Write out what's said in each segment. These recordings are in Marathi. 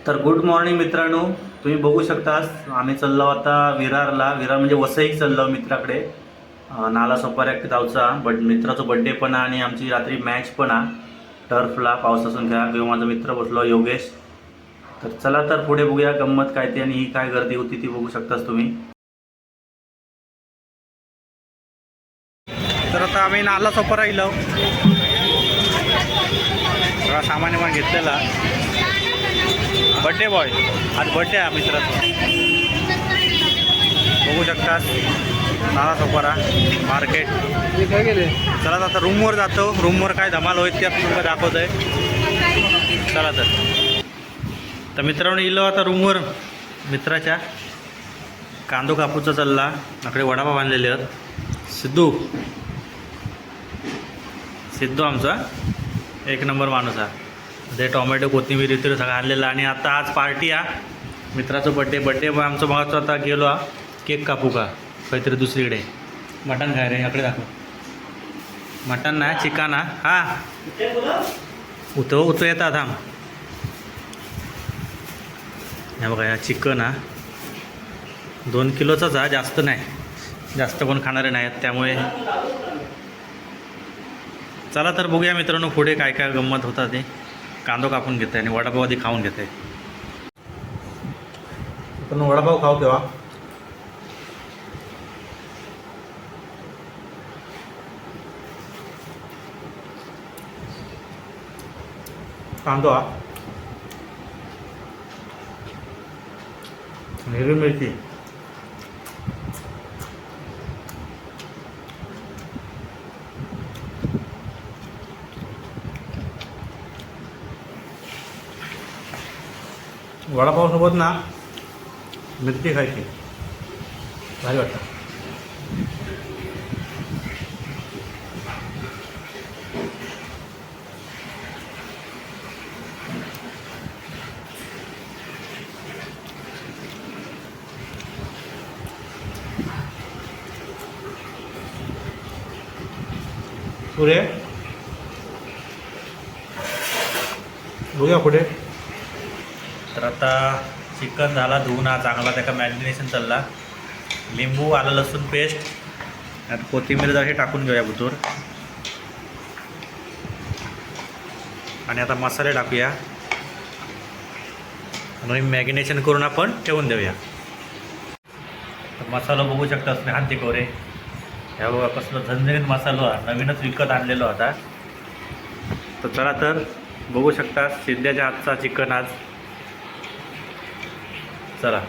तर गुड मॉर्निंग मित्रांनो, तुम्ही बघू शकता आम्ही चाललो आता विरारला. विरार म्हणजे वसई चाललो मित्राकडे. नाला सोपाऱ्या गावचा मित्राचा बड्डे पण आहे आणि आमची रात्री मॅच पण आहे टर्फला पावसासून खेळा. किंवा माझा मित्र बसलो योगेश. तर चला तर पुढे बघूया गंमत काय ते आणि ही काय गर्दी होती ती बघू शकताच तुम्ही. तर आता आम्ही नाला सोपारा येलो. सगळा सामान पण घेतलेला. बड्डे बॉय आज बड्डे आहे मित्राचा. बघू शकता नाला सोपारा मार्केट. काय गेले. चला आता रूमवर जातो. रूमवर काय धमाल होईल ते तुम्हाला दाखवत आहे. चला तर मित्रांनो इलो आता रूमवर मित्राच्या. कांदो कापूचा चालला. इकडे वडापाव बांधलेले आहेत. सिद्धू आमचा एक नंबर माणूस आहे. ते टोमॅटो कोथिंबीर इतर सगळं आणलेलं. आणि आता आज पार्टी आहे मित्राचं बड्डे मग आमचं भावाचं आता गेलो केक कापू का काहीतरी दुसरीकडे. मटण खाय रे इकडे दाखव. मटण नाही चिकन हा उतो येतात थांब. हे बघा या चिकन 2 किलोचाच हा, जास्त नाही. जास्त कोण खाणारे नाहीत त्यामुळे. चला तर बघूया मित्रांनो पुढे काय काय गंमत होता ते. कांदो कापून घेत आहे आणि वडापाव आधी खाऊन घेत आहे. पण वडापाव खाऊ केव्हा. कांदो हिरवी मिरची वडापावसोबत ना मिरची खायची भारी वाटतं. पुढे बघूया पुढे. तर आता चिकन झाला धुवून चांगला त्याचा मॅरिनेशन चालला. लिंबू आलं लसूण पेस्ट आणि कोथिंबीर जशी टाकून घेऊया बुतूर. आणि आता मसाले टाकूया आणि मॅरिनेशन करून आपण ठेवून देऊया. तर मसाला बघू शकता स्नेहांती कोरे. ह्या बघा कसलं झणझणीत मसाला नवीनच विकत आणलेलो आता. तर चला तर बघू शकता सिद्ध्याच्या हातचा चिकन आज. चला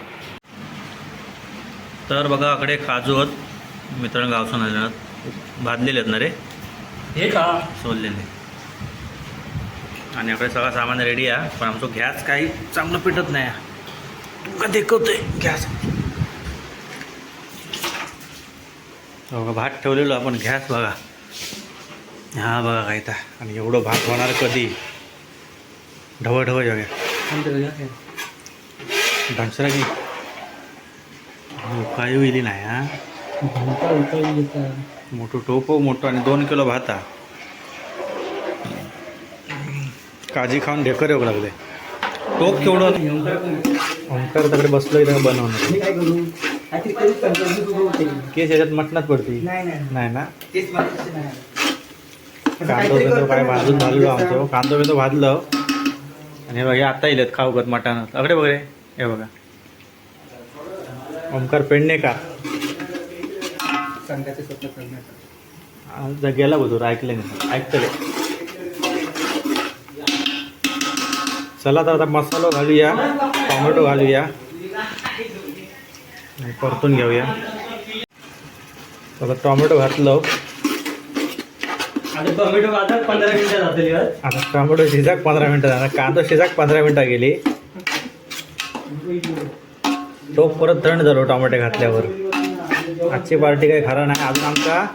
तर बघा इकडे काजू आहेत मित्रांनो गावसून आले भाजलेले आहेत ना रे हे का सोललेले. आणि इकडे सगळं सामान रेडी आहे. पण आमचं गॅस काही चांगलं पेटत नाही. तू का देखवतोय गॅस. बघा भात ठेवलेलो आपण गॅस बघा. हा बघा काय तर. आणि एवढं भात होणार कधी. ढवळ बघा ढांसरा की काय होईल नाही हा. मोठं टोप मोठं आणि 2 किलो भात. काजी खाऊन ढेकर येऊ लागले. टोप केवढं. ओंकार तिकडे बसलो इथं बनवणार. केस याच्यात मटणात पडते नाही ना. कांदो काय भाजून भाजलो आमचं. कांदो भाजलं आणि हे आता येईल खाऊ गत मटण. अकडे बघ रे हे बघा ओंकार पेडणेकर गेला बघतो ऐकले नाही ऐकतले. चला तर आता मसाला घालूया टोमॅटो घालूया आणि परतून घेऊया. आता टोमॅटो घातलं. टोमॅटो आता 15 मिनिटं जाते. आता टोमॅटो शिजाक 15 मिनिटं झाला. कांदा शिजाक 15 मिनिटं गेली. तो परत थंड झालो टोमॅटो घातल्यावर. आजची पार्टी काही खरा नाही. अजून आमचा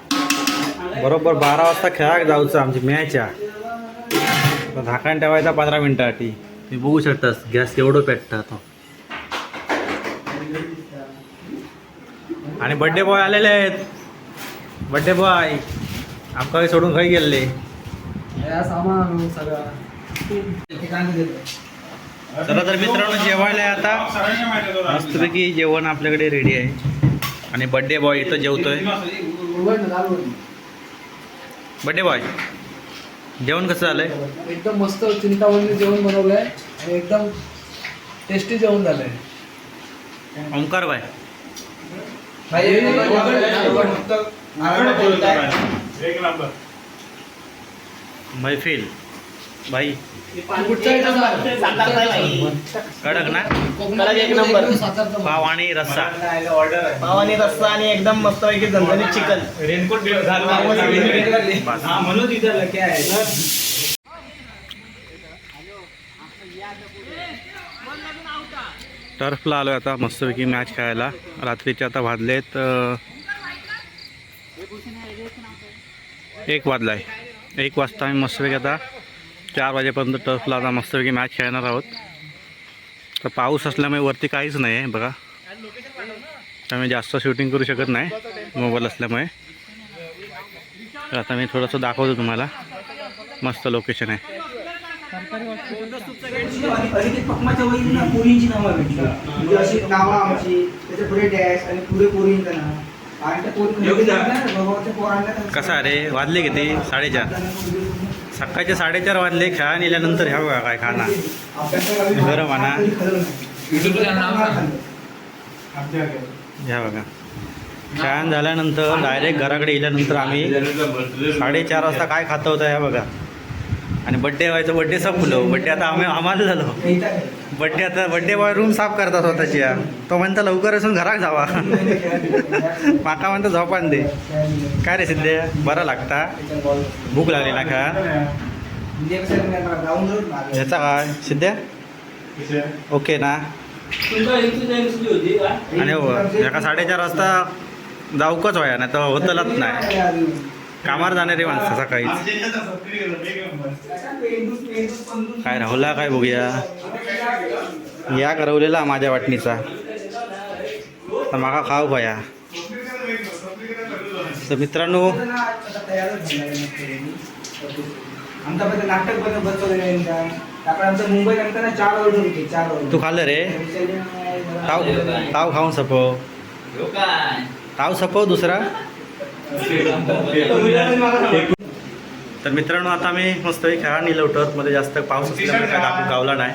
बरोबर 12 वाजता खेळाक जाऊचं आमची मॅच आहे. झाकण ठेवायचा 15 मिनिटासाठी. तुम्ही बघू शकतास गॅस केवढं पेटतं तो. आणि बड्डे बॉय आलेले आहेत. बड्डे बॉय आमका सोडून खाई गेले. सामान सगळं चला तर मित्रांनो जेवायला आहे आता. मस्तपैकी जेवण आपल्याकडे रेडी आहे आणि बड्डे बॉय इथं जेवतोय. बड्डे बॉय जेवण कसं झालंय? एकदम मस्त चिंतावणी जेवण बनवलंय आणि एकदम टेस्टी जेवण झालंय. ओंकार बाय मैफिल भाई कडक ना. एक नंबर. पाव आणि रस्सा. पाव आणि रस्सा आणि एकदम मस्त पैकी झणझणीत चिकन. टर्फला आलो आता मस्तपैकी मॅच खेळायला. रात्रीचे आता वाजलेत 1 वाजलाय. 1 वाजता आम्ही मस्तपैकी आता 4 वाजेपर्यंत टर्फला आता मस्तपैकी मॅच खेळणार आहोत. तर पाऊस असल्यामुळे वरती काहीच नाही आहे बघा, त्यामुळे जास्त शूटिंग करू शकत नाही मोबाईल असल्यामुळे. तर आता मी थोडंसं दाखवतो तुम्हाला. मस्त लोकेशन आहे. पकमाच्या वहीत ना पोरींची नावं भेटली म्हणजे अशी नावं आमची त्याच्या पुढे डॅश आणि पुढे पोरींचं नाव आणि त्या पोरी कसा रे वाजले किती? 4:30. सकाळचे 4:30 वाजले. खेळा नेल्यानंतर ह्या बघा काय खाना गरम आणा. ह्या बघा खेळान झाल्यानंतर डायरेक्ट घराकडे गेल्यानंतर आम्ही 4:30 वाजता काय खातो होतं ह्या बघा. आणि बड्डे व्हायचं. बड्डे संपलो. बड्डे आता आम्हाला झालो. बड्डे बॉय रूम साफ करता स्वतःची. तो म्हणता लवकर असून घरात जावा. माका म्हणता झोपान दे. काय रे सिद्धे बरं लागता? भूक लागली ना का? ह्याचा काय सिद्ध्या ओके ना? आणि हो एका 4:30 वाजता जाऊकच व्हाया नाही तर होतलच नाही. कामावर जाणारी माणसं सकाळीच. काय राहुला काय बघूया. या करवलेला माझ्या वाटणीचा तर माका खाऊ पाया. तर मित्रांनो आमचा पण नाटक बसवलं. आमचं मुंबईत आमचा 4 ऑर्डर होती. 4 ऑर्डर तू खाल्लं रे? ताव खाऊन सपव. ताव सपव दुसरा. तर मित्रांनो आता मी मस्त खेळा नेलं टर्फमध्ये. जास्त पाऊस असल्यामुळे काय दाखवून गावला नाही.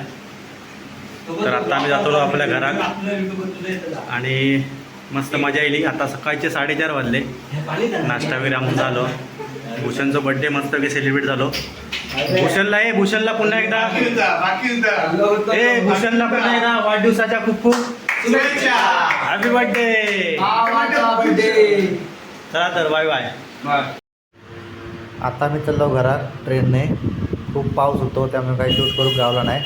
तर आता आम्ही जातो आपल्या घरात आणि मस्त मजा येईल. आता सकाळचे 4:30 वाजले. नाश्ता वगैरे आम्ही झालो. भूषणचं बड्डे मस्त वगैरे सेलिब्रेट झालो. भूषणला पुन्हा एकदा भूषणला पुन्हा एकदा वाढदिवसाच्या खूप खूप शुभेच्छा. Happy birthday. चला तर बाय बाय. आता मी चाललो घरात ट्रेनने. खूप पाऊस होतो त्यामुळे काही शूट करून गावला नाही.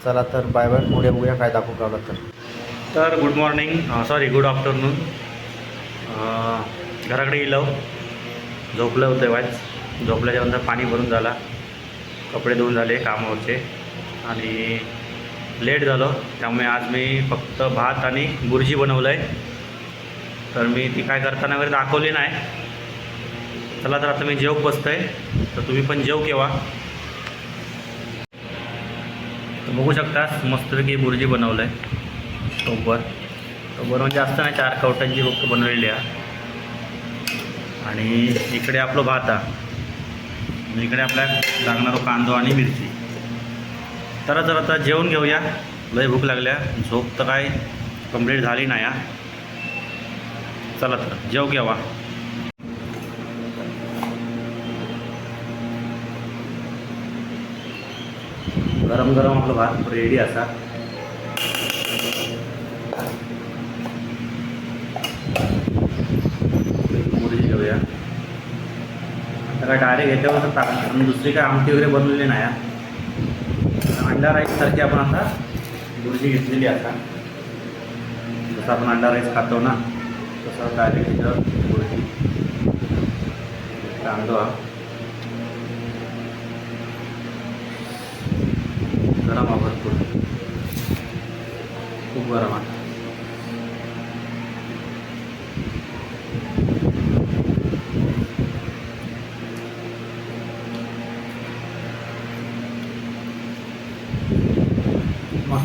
चला तर बाय बाय. पुढे बघूया काय दाखवू गावला तर good morning sorry good afternoon. घराकडे गेलो. झोपलं होतं वाच. झोपल्याच्यानंतर पाणी भरून झाला. कपडे धुवून झाले कामावरचे आणि लेट झालं. त्यामुळे आज मी फक्त भात आणि बुर्जी बनवलं आहे. तर मी ती काय करताना वगैरे दाखवली नाही. चला तर आता मी जेव बसतो आहे. तर तुम्ही पण जेव केव्हा. तर बघू शकता मस्तपैकी बुर्जी बनवलं आहे. टोबर म्हणजे जास्त नाही 4 कवटांची फक्त बनवलेली आहे. आणि इकडे आपलं भात आहे. इकडे आपल्या लागणारा कांदो आणि मिरची. तर आता जेवण घेऊया. लय भूक लागल्या. झोप तर काय कंप्लीट झाली नाही. चला तर जेव घ्यावा. गरम गरम आपलं भात रेडी असा. मुरजी घेऊया. आता काय डायरेक्ट ह्याच्यावर टाकणार आणि दुसरी काय आमटी वगैरे बनवलेली नाही. अंडा राईससारखी आपण आता बुर्जी घेतलेली आता. जसं आपण अंडा राईस खातो ना तसं डायरेक्ट त्याच्यावर बुर्जी. कांदा गरम आहे भरपूर. खूप गरम आहे.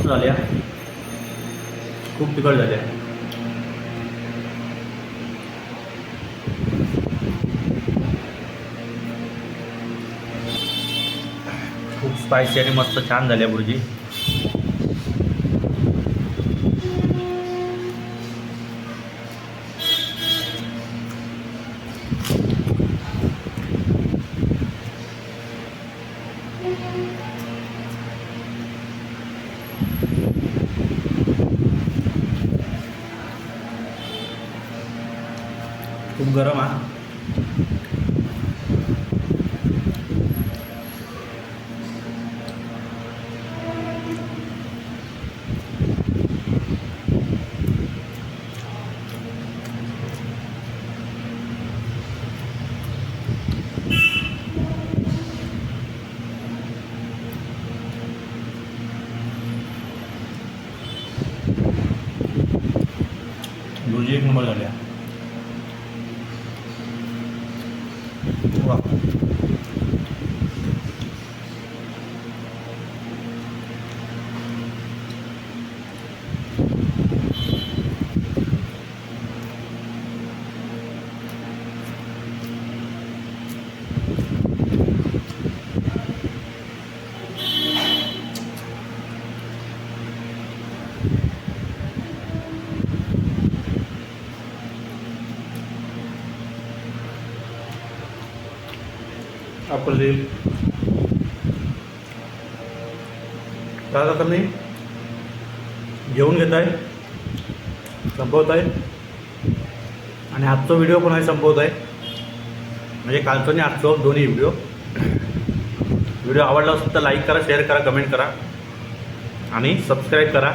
मस्त झाल्या, खूप तिखट झाल्या. खूप स्पायसी आणि मस्त छान झाल्या भुर्जी. खूप गरम हा. भुर्जी एक नंबर झाल्या. वा. अप्रतिम. काय आता मी जेवून घेत आहे, संपवत आहे आणि आजचा व्हिडिओ पण आहे संपवत आहे. म्हणजे कालचं आणि आजचं दोन्ही व्हिडिओ आवडला असेल तर लाईक करा, शेअर करा, कमेंट करा आणि सबस्क्राईब करा.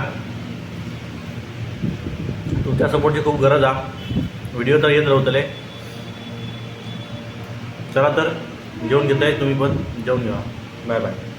तुमच्या सपोर्टची खूप गरज आहे. व्हिडिओ तर येत राहतले. चला तर जेवून घेताय तुम्ही पण जेवून घ्या. Bye bye.